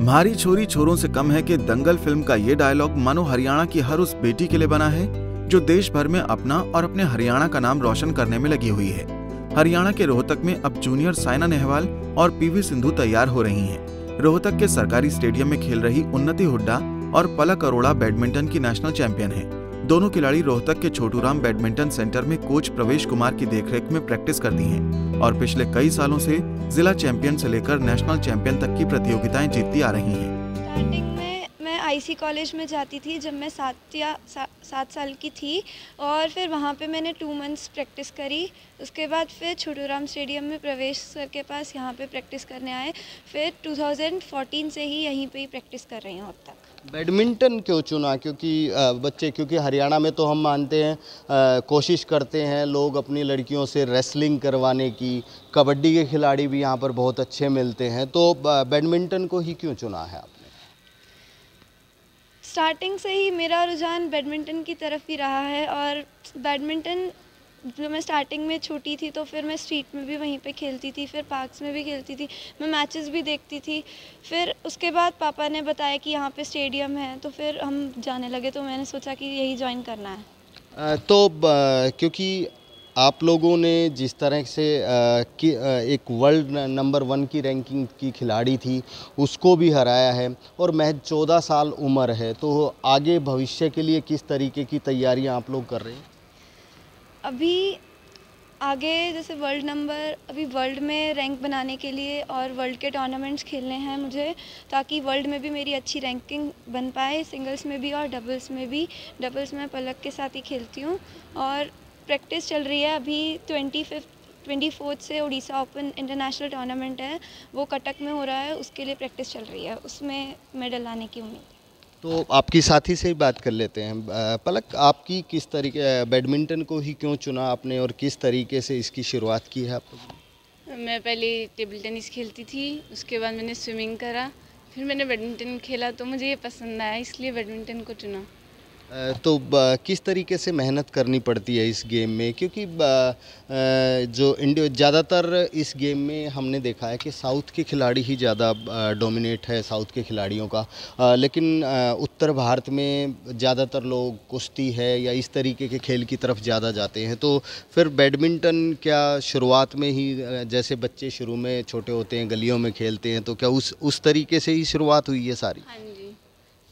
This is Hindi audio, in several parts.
तुम्हारी छोरी छोरों से कम है कि दंगल फिल्म का ये डायलॉग मानो हरियाणा की हर उस बेटी के लिए बना है जो देश भर में अपना और अपने हरियाणा का नाम रोशन करने में लगी हुई है। हरियाणा के रोहतक में अब जूनियर साइना नेहवाल और पीवी सिंधु तैयार हो रही हैं। रोहतक के सरकारी स्टेडियम में खेल रही उन्नति हुड्डा और पलक अरोड़ा बैडमिंटन की नेशनल चैंपियन है। दोनों खिलाड़ी रोहतक के छोटूराम बैडमिंटन सेंटर में कोच प्रवेश कुमार की देखरेख में प्रैक्टिस करती हैं और पिछले कई सालों से जिला चैंपियन से लेकर नेशनल चैंपियन तक की प्रतियोगिताएं जीतती आ रही हैं। स्टार्टिंग में मैं आईसी कॉलेज में जाती थी जब मैं 7 साल की थी और फिर वहाँ पे मैंने 2 मंथ्स प्रैक्टिस करी। उसके बाद फिर छोटूराम स्टेडियम में प्रवेश सर के पास यहाँ पे प्रैक्टिस करने आए। फिर 2014 से ही यहीं पे ही प्रैक्टिस कर रही हूँ अब तक। बैडमिंटन क्यों चुना? क्योंकि हरियाणा में तो हम मानते हैं कोशिश करते हैं लोग अपनी लड़कियों से रेसलिंग करवाने की, कबड्डी के खिलाड़ी भी यहाँ पर बहुत अच्छे मिलते हैं, तो बैडमिंटन को ही क्यों चुना है आपने? स्टार्टिंग से ही मेरा रुझान बैडमिंटन की तरफ ही रहा है और बैडमिंटन जो मैं स्टार्टिंग में छोटी थी तो फिर मैं स्ट्रीट में भी वहीं पे खेलती थी, फिर पार्क्स में भी खेलती थी, मैं मैचेस भी देखती थी। फिर उसके बाद पापा ने बताया कि यहाँ पे स्टेडियम है तो फिर हम जाने लगे, तो मैंने सोचा कि यही ज्वाइन करना है। क्योंकि आप लोगों ने जिस तरह से एक वर्ल्ड नंबर 1 की रैंकिंग की खिलाड़ी थी उसको भी हराया है और महज 14 साल उम्र है, तो आगे भविष्य के लिए किस तरीके की तैयारियां आप लोग कर रहे हैं? अभी आगे जैसे अभी वर्ल्ड में रैंक बनाने के लिए और वर्ल्ड के टूर्नामेंट्स खेलने हैं मुझे, ताकि वर्ल्ड में भी मेरी अच्छी रैंकिंग बन पाए, सिंगल्स में भी और डबल्स में भी। डबल्स में पलक के साथ ही खेलती हूँ और प्रैक्टिस चल रही है। अभी 24 से उड़ीसा ओपन इंटरनेशनल टूर्नामेंट है, वो कटक में हो रहा है, उसके लिए प्रैक्टिस चल रही है, उसमें मेडल लाने की उम्मीद है। तो आपकी साथी से ही बात कर लेते हैं। पलक, आपकी किस तरीके बैडमिंटन को ही क्यों चुना आपने और किस तरीके से इसकी शुरुआत की है आप लोगों ने? मैं पहले टेबल टेनिस खेलती थी, उसके बाद मैंने स्विमिंग करा, फिर मैंने बैडमिंटन खेला तो मुझे ये पसंद आया, इसलिए बैडमिंटन को चुना। तो किस तरीके से मेहनत करनी पड़ती है इस गेम में? क्योंकि ज़्यादातर इस गेम में हमने देखा है कि साउथ के खिलाड़ी ही ज़्यादा डोमिनेट है, साउथ के खिलाड़ियों का, लेकिन उत्तर भारत में ज़्यादातर लोग कुश्ती है या इस तरीके के खेल की तरफ ज़्यादा जाते हैं। तो फिर बैडमिंटन क्या शुरुआत में ही जैसे बच्चे शुरू में छोटे होते हैं गलियों में खेलते हैं, तो क्या उस तरीके से ही शुरुआत हुई है सारी? हाँ जी,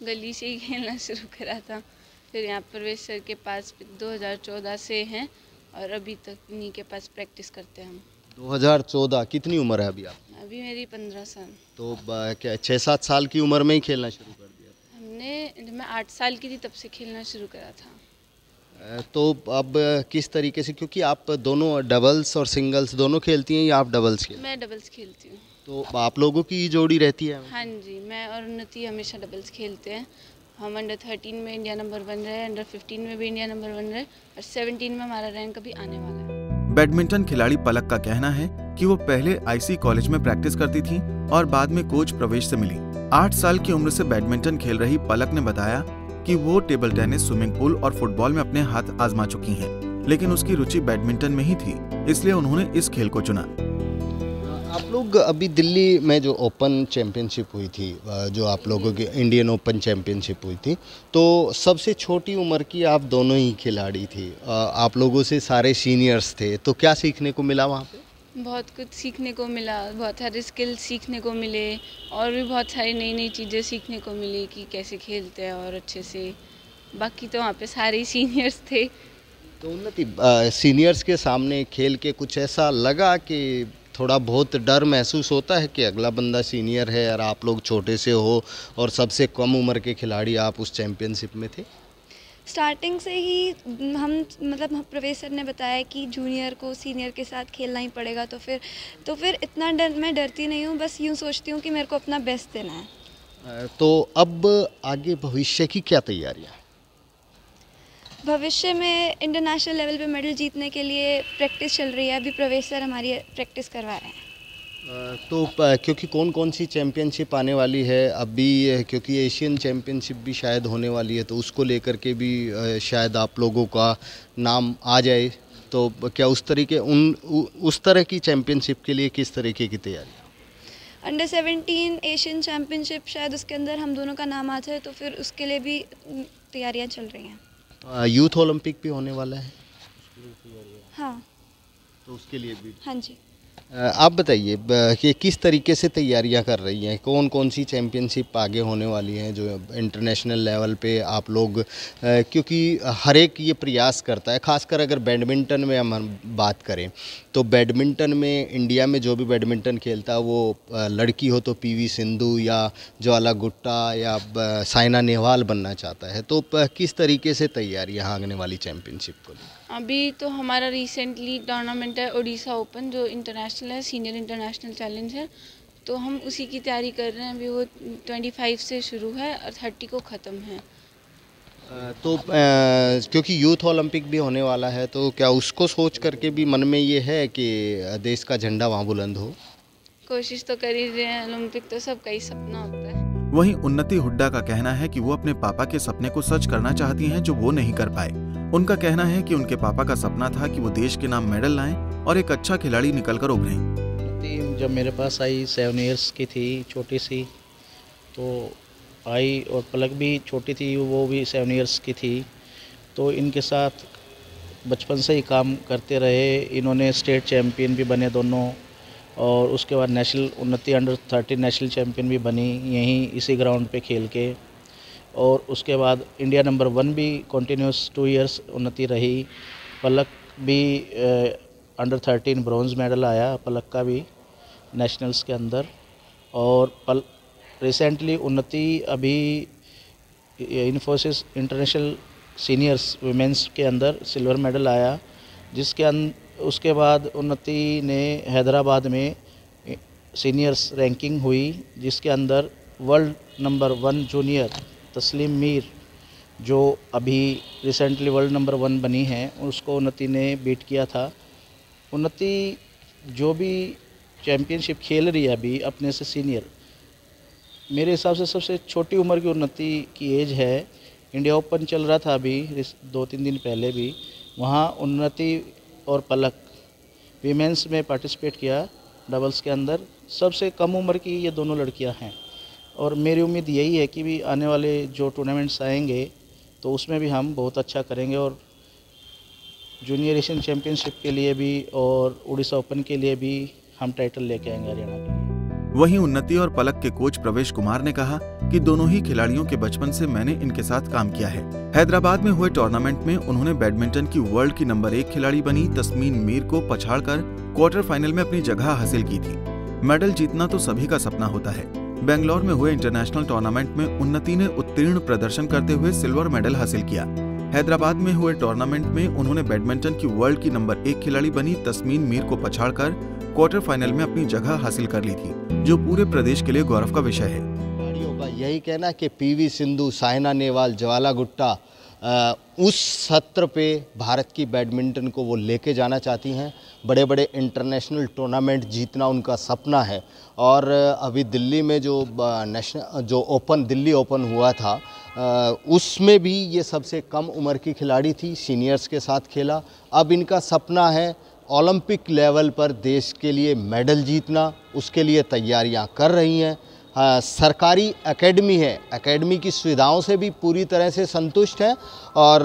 गली से ही खेलना शुरू करा था, फिर यहाँ प्रवेश सर के पास 2014 से हैं और अभी तक इन्हीं के पास प्रैक्टिस करते हैं हम। 2014, कितनी उम्र है अभी आप? अभी मेरी 15 साल। तो क्या 6-7 साल की उम्र में ही खेलना शुरू कर दिया? हमने जब मैं 8 साल की थी तब से खेलना शुरू करा था। तो अब किस तरीके से, क्योंकि आप दोनों डबल्स और सिंगल्स दोनों खेलती हैं या आप डबल्स खेलती हैं? मैं डबल्स खेलती हूँ। तो आप लोगों की जोड़ी रहती है? हाँ जी, मैं और उन्नति हमेशा डबल्स खेलते हैं। हम अंडर 13 में इंडिया नंबर 1 रहे, अंडर 15 में भी इंडिया नंबर 1 रहे और 17 में हमारा रैंक अभी आने वाला है। बैडमिंटन खिलाड़ी पलक का कहना है कि वो पहले आईसी कॉलेज में प्रैक्टिस करती थी और बाद में कोच प्रवेश से मिली। 8 साल की उम्र से बैडमिंटन खेल रही पलक ने बताया कि वो टेबल टेनिस, स्विमिंग पूल और फुटबॉल में अपने हाथ आजमा चुकी हैं, लेकिन उसकी रुचि बैडमिंटन में ही थी, इसलिए उन्होंने इस खेल को चुना। आप लोग अभी दिल्ली में जो ओपन चैम्पियनशिप हुई थी, जो आप लोगों की इंडियन ओपन चैम्पियनशिप हुई थी, तो सबसे छोटी उम्र की आप दोनों ही खिलाड़ी थी। आप लोगों से सारे सीनियर्स थे, तो क्या सीखने को मिला वहाँ पे? बहुत कुछ सीखने को मिला, बहुत सारे स्किल सीखने को मिले और भी बहुत सारी नई नई चीज़ें सीखने को मिली कि कैसे खेलते हैं और अच्छे से। बाकी तो वहाँ पे सारे सीनियर्स थे। तो उन्नति, सीनियर्स के सामने खेल के कुछ ऐसा लगा कि थोड़ा बहुत डर महसूस होता है कि अगला बंदा सीनियर है और आप लोग छोटे से हो और सबसे कम उम्र के खिलाड़ी आप उस चैम्पियनशिप में थे? स्टार्टिंग से ही हम प्रवेश सर ने बताया कि जूनियर को सीनियर के साथ खेलना ही पड़ेगा, तो फिर इतना मैं डरती नहीं हूँ, बस यूँ सोचती हूँ कि मेरे को अपना बेस्ट देना है। तो अब आगे भविष्य की क्या तैयारियाँ? भविष्य में इंटरनेशनल लेवल पे मेडल जीतने के लिए प्रैक्टिस चल रही है, अभी प्रवेश सर हमारी प्रैक्टिस करवा रहे हैं। तो क्योंकि कौन सी चैम्पियनशिप आने वाली है अभी, क्योंकि एशियन चैम्पियनशिप भी शायद होने वाली है, तो उसको लेकर के भी शायद आप लोगों का नाम आ जाए, तो क्या उस तरह की चैम्पियनशिप के लिए किस तरीके की तैयारी? अंडर 17 एशियन चैम्पियनशिप शायद उसके अंदर हम दोनों का नाम आता है, तो फिर उसके लिए भी तैयारियां चल रही हैं। यूथ ओलंपिक भी होने वाला है, हाँ तो उसके लिए भी। हाँ जी। आप बताइए कि किस तरीके से तैयारियां कर रही हैं, कौन कौन सी चैम्पियनशिप आगे होने वाली हैं जो इंटरनेशनल लेवल पे आप लोग, क्योंकि हर एक ये प्रयास करता है, खासकर अगर बैडमिंटन में हम बात करें तो बैडमिंटन में इंडिया में जो भी बैडमिंटन खेलता है वो लड़की हो तो पीवी सिंधु या ज्वाला गुट्टा या साइना नेहवाल बनना चाहता है, तो किस तरीके से तैयारियाँ आगने वाली चैम्पियनशिप को? अभी तो हमारा रिसेंटली टूर्नामेंट है ओडिशा ओपन, जो इंटरनेशनल है, सीनियर इंटरनेशनल चैलेंज है, तो हम उसी की तैयारी कर रहे हैं। अभी वो 25 से शुरू है और 30 को ख़त्म है। तो क्योंकि यूथ ओलंपिक भी होने वाला है, तो क्या उसको सोच करके भी मन में ये है कि देश का झंडा वहाँ बुलंद हो? कोशिश तो कर ही रहे हैं, ओलंपिक तो सबका ही सपना होता है। वहीं उन्नति हुड्डा का कहना है कि वो अपने पापा के सपने को सच करना चाहती हैं जो वो नहीं कर पाए। उनका कहना है कि उनके पापा का सपना था कि वो देश के नाम मेडल लाएं और एक अच्छा खिलाड़ी निकलकर उभरें। जब मेरे पास आई 7 इयर्स की थी, छोटी सी तो आई, और पलक भी छोटी थी, वो भी 7 इयर्स की थी, तो इनके साथ बचपन से ही काम करते रहे। इन्होंने स्टेट चैम्पियन भी बने दोनों, और उसके बाद नेशनल उन्नति अंडर 13 नेशनल चैम्पियन भी बनी यहीं इसी ग्राउंड पे खेल के, और उसके बाद इंडिया नंबर 1 भी कंटिन्यूस 2 इयर्स उन्नति रही। पलक भी अंडर 13 ब्रॉन्ज मेडल आया पलक का भी नेशनल्स के अंदर, और रिसेंटली उन्नति अभी इन्फोसिस इंटरनेशनल सीनियर्स वुमेंस के अंदर सिल्वर मेडल आया, उसके बाद उन्नति ने हैदराबाद में सीनियर्स रैंकिंग हुई, जिसके अंदर वर्ल्ड नंबर 1 जूनियर तस्लीम मीर, जो अभी रिसेंटली वर्ल्ड नंबर 1 बनी है, उसको उन्नति ने बीट किया था। उन्नति जो भी चैम्पियनशिप खेल रही है अभी अपने से सीनियर, मेरे हिसाब से सबसे छोटी उम्र की उन्नति की एज है। इंडिया ओपन चल रहा था अभी 2-3 दिन पहले भी, वहाँ उन्नति और पलक वीमेंस में पार्टिसिपेट किया डबल्स के अंदर। सबसे कम उम्र की ये दोनों लड़कियां हैं, और मेरी उम्मीद यही है कि भी आने वाले जो टूर्नामेंट्स आएंगे तो उसमें भी हम बहुत अच्छा करेंगे, और जूनियर एशियन चैम्पियनशिप के लिए भी और उड़ीसा ओपन के लिए भी हम टाइटल लेके आएंगे हरियाणा के लिए। वहीं उन्नति और पलक के कोच प्रवेश कुमार ने कहा कि दोनों ही खिलाड़ियों के बचपन से मैंने इनके साथ काम किया है। हैदराबाद में हुए टूर्नामेंट में उन्होंने बैडमिंटन की वर्ल्ड की नंबर 1 खिलाड़ी बनी तस्मीन मीर को पछाड़कर क्वार्टर फाइनल में अपनी जगह हासिल की थी। मेडल जीतना तो सभी का सपना होता है। बेंगलोर में हुए इंटरनेशनल टूर्नामेंट में उन्नति ने उत्तीर्ण प्रदर्शन करते हुए सिल्वर मेडल हासिल किया। हैदराबाद में हुए टूर्नामेंट में उन्होंने बैडमिंटन की वर्ल्ड की नंबर 1 खिलाड़ी बनी तस्मीन मीर को पछाड़कर क्वार्टर फाइनल में अपनी जगह हासिल कर ली थी, जो पूरे प्रदेश के लिए गौरव का विषय है। खिलाड़ियों का यही कहना कि पीवी सिंधु, साइना नेहवाल, ज्वाला गुट्टा उस सत्र पे भारत की बैडमिंटन को वो लेके जाना चाहती हैं। बड़े बड़े इंटरनेशनल टूर्नामेंट जीतना उनका सपना है, और अभी दिल्ली में जो दिल्ली ओपन हुआ था उसमें भी ये सबसे कम उम्र की खिलाड़ी थी, सीनियर्स के साथ खेला। अब इनका सपना है ओलंपिक लेवल पर देश के लिए मेडल जीतना, उसके लिए तैयारियां कर रही हैं। सरकारी एकेडमी है, एकेडमी की सुविधाओं से भी पूरी तरह से संतुष्ट है, और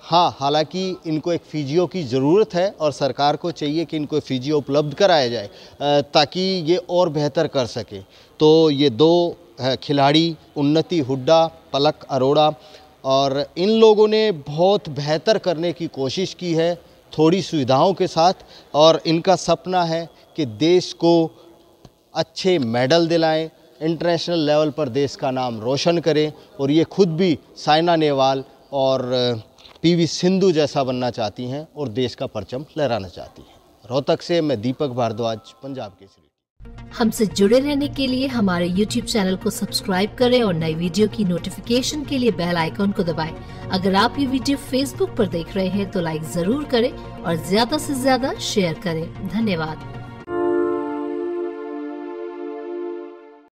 हाँ, हालांकि इनको एक फिजियो की ज़रूरत है और सरकार को चाहिए कि इनको फिजियो उपलब्ध कराया जाए ताकि ये और बेहतर कर सके। तो ये 2 खिलाड़ी उन्नति हुड्डा, पलक अरोड़ा, और इन लोगों ने बहुत बेहतर करने की कोशिश की है थोड़ी सुविधाओं के साथ, और इनका सपना है कि देश को अच्छे मेडल दिलाएं, इंटरनेशनल लेवल पर देश का नाम रोशन करें, और ये खुद भी साइना नेहवाल और पीवी सिंधु जैसा बनना चाहती हैं और देश का परचम लहराना चाहती हैं। रोहतक से मैं दीपक भारद्वाज, पंजाब केसरी। हमसे जुड़े रहने के लिए हमारे YouTube चैनल को सब्सक्राइब करें और नई वीडियो की नोटिफिकेशन के लिए बेल आइकॉन को दबाएं। अगर आप ये वीडियो Facebook पर देख रहे हैं तो लाइक जरूर करें और ज्यादा से ज्यादा शेयर करें। धन्यवाद।